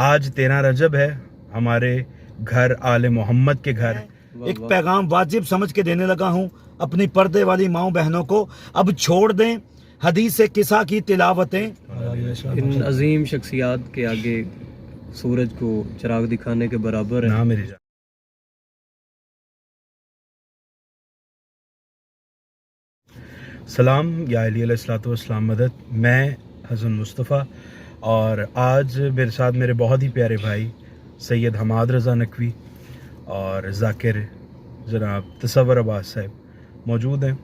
آج 13 رجب ہے. ہمارے گھر آل محمد کے گھر ایک پیغام واجب سمجھ کے دینے لگا ہوں اپنی پردے والی ماؤں بہنوں کو. اب چھوڑ دیں حدیث قصہ کی تلاوتیں. ان عظیم شخصیات کے آگے سورج کو چراغ دکھانے کے برابر ہے. نہ میری جان. سلام یا علی علیہ الصلوۃ والسلام مدد. میں حسن مصطفیٰ اور آج میرے ساتھ میرے بہت ہی پیارے بھائی سید حماد رضا نقوی اور ذاکر جناب تصور عباس صاحب موجود ہیں.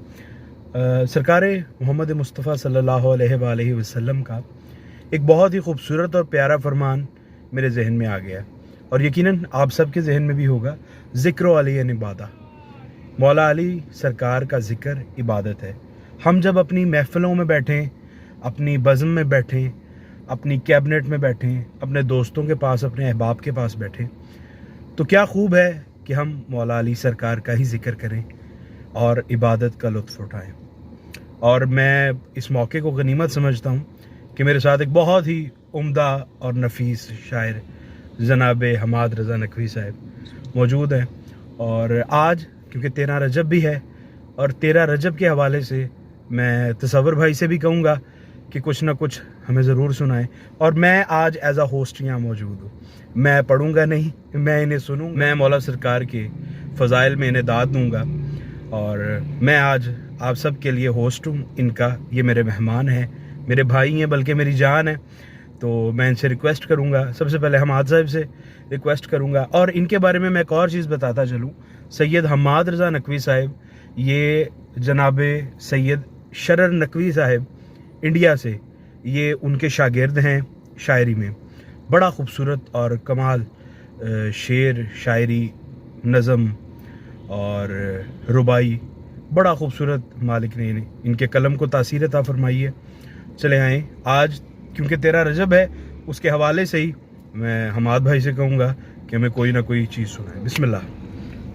سرکار محمد مصطفیٰ صلی اللہ علیہ وآلہ وسلم کا ایک بہت ہی خوبصورت اور پیارا فرمان میرے ذہن میں آ گیا اور یقیناً آپ سب کے ذہن میں بھی ہوگا. ذکر علی عبادہ. مولا علی سرکار کا ذکر عبادت ہے. ہم جب اپنی محفلوں میں بیٹھیں، اپنی بزم میں بیٹھیں، اپنی کیبنٹ میں بیٹھیں، اپنے دوستوں کے پاس، اپنے احباب کے پاس بیٹھیں تو کیا خوب ہے کہ ہم مولا علی سرکار کا ہی ذکر کریں اور عبادت کا لطف اٹھائیں. اور میں اس موقع کو غنیمت سمجھتا ہوں کہ میرے ساتھ ایک بہت ہی عمدہ اور نفیس شاعر جناب حماد رضا نقوی صاحب موجود ہیں. اور آج کیونکہ 13 رجب بھی ہے اور 13 رجب کے حوالے سے میں تصور بھائی سے بھی کہوں گا کہ کچھ نہ کچھ ہمیں ضرور سنائیں. اور میں آج ایز اے ہوسٹ یہاں موجود ہوں. میں پڑھوں گا نہیں، میں انہیں سنوں. میں مولا سرکار کے فضائل میں انہیں داد دوں گا اور میں آج آپ سب کے لیے ہوسٹ ہوں ان کا. یہ میرے مہمان ہیں، میرے بھائی ہیں، بلکہ میری جان ہے. تو میں ان سے ریکویسٹ کروں گا، سب سے پہلے حماد صاحب سے ریکویسٹ کروں گا. اور ان کے بارے میں ایک اور چیز بتاتا چلوں. سید حماد رضا نقوی صاحب یہ جناب سید شرر نقوی صاحب انڈیا سے، یہ ان کے شاگرد ہیں شاعری میں. بڑا خوبصورت اور کمال شعر، شاعری، نظم اور ربائی بڑا خوبصورت مالک نے ان کے قلم کو تاثیر عطا فرمائی ہے. چلے آئیں آج کیونکہ 13 رجب ہے اس کے حوالے سے ہی میں حماد بھائی سے کہوں گا کہ ہمیں کوئی نہ کوئی چیز سنائیں. بسم اللہ.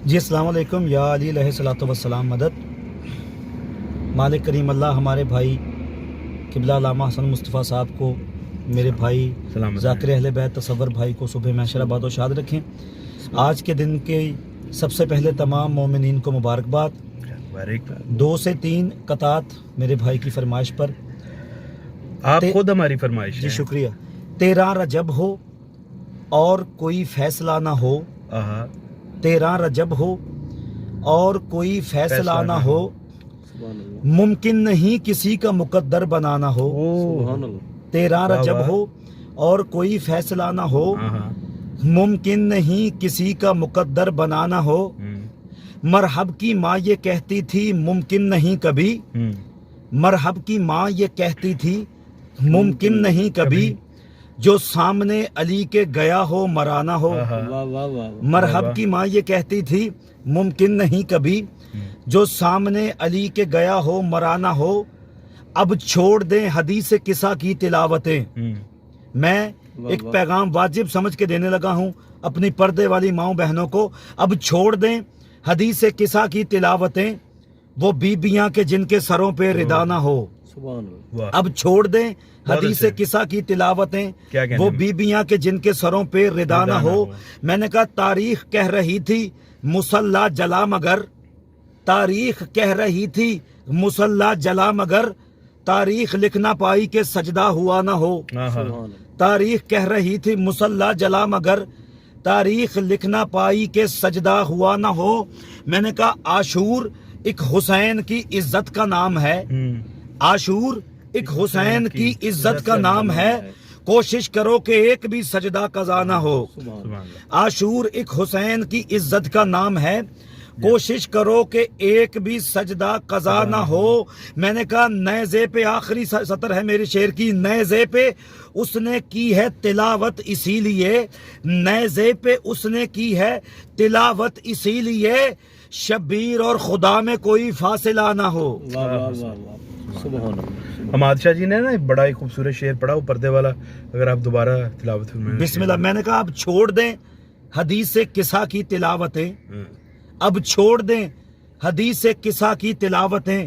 جی السلام علیکم. یا علی علیہ الصلوۃ والسلام مدد. مالک کریم اللہ ہمارے بھائی قبلہ علامہ حسن مصطفیٰ صاحب کو، میرے بھائی ذاکر اہل بیت تصور بھائی کو صبح محشر آباد و شاد رکھیں. آج کے دن کے سب سے پہلے تمام مومنین کو مبارکباد. 2 سے 3 قطعات میرے بھائی کی فرمائش پر. آپ خود ہماری فرمائش. جی شکریہ. 13 رجب ہو اور کوئی فیصلہ نہ ہو. 13 رجب ہو اور کوئی فیصلہ نہ ہو. ممکن نہیں کسی کا مقدر بنانا ہو. 13 رجب ہو اور کوئی فیصلہ نہ ہو. ممکن نہیں کسی کا مقدر بنانا ہو. مرحب کی ماں یہ کہتی تھی ممکن نہیں کبھی. مرحب کی ماں یہ کہتی تھی ممکن نہیں کبھی. جو سامنے علی کے گیا ہو مرانا ہو. مرحب کی ماں یہ کہتی تھی ممکن نہیں کبھی. جو سامنے علی کے گیا ہو مرانا ہو. اب چھوڑ دیں حدیث قصہ کی تلاوتیں. میں ایک پیغام واجب سمجھ کے دینے لگا ہوں اپنی پردے والی ماؤں بہنوں کو. اب چھوڑ دیں حدیث قصہ کی تلاوتیں. وہ بیبیاں کے جن کے سروں پہ ردا نہ ہو. اب چھوڑ دیں حدیث قصہ کی تلاوتیں. وہ بیبیاں کے جن کے سروں پہ ردا نہ ہو. میں نے کہا تاریخ کہہ رہی تھی مصلی جلا مگر. تاریخ کہہ رہی تھی مصلی جلا مگر. تاریخ لکھ نہ پائی کہ سجدہ ہوا نہ ہو. تاریخ کہہ رہی تھی مصلی جلا مگر. تاریخ لکھ نہ پائی کہ سجدہ ہوا نہ ہو. میں نے کہا عاشور ایک حسین کی عزت کا نام ہے. عاشور ایک حسین کی عزت کا نام ہے. کوشش کرو کہ ایک بھی سجدہ قضا نہ ہو. عاشور ایک حسین کی عزت کا نام ہے. کوشش کرو کہ ایک بھی سجدہ قضا نہ ہو. میں نے کہا نیزے پہ آخری سطر ہے میرے شعر کی. نیزے پہ اس نے کی ہے تلاوت اسی لیے. نیزے پہ اس نے کی ہے تلاوت اسی لیے. شبیر اور خدا میں کوئی فاصلہ نہ ہو. حماد شاہ جی نے نا بڑا ہی خوبصورت شعر پڑھا وہ پردے والا، اگر آپ دوبارہ تلاوت فرمائیں. بسم اللہ. میں نے کہا اب چھوڑ دیں حدیث قصہ کی تلاوتیں. اب چھوڑ دیں حدیث قصہ کی تلاوتیں.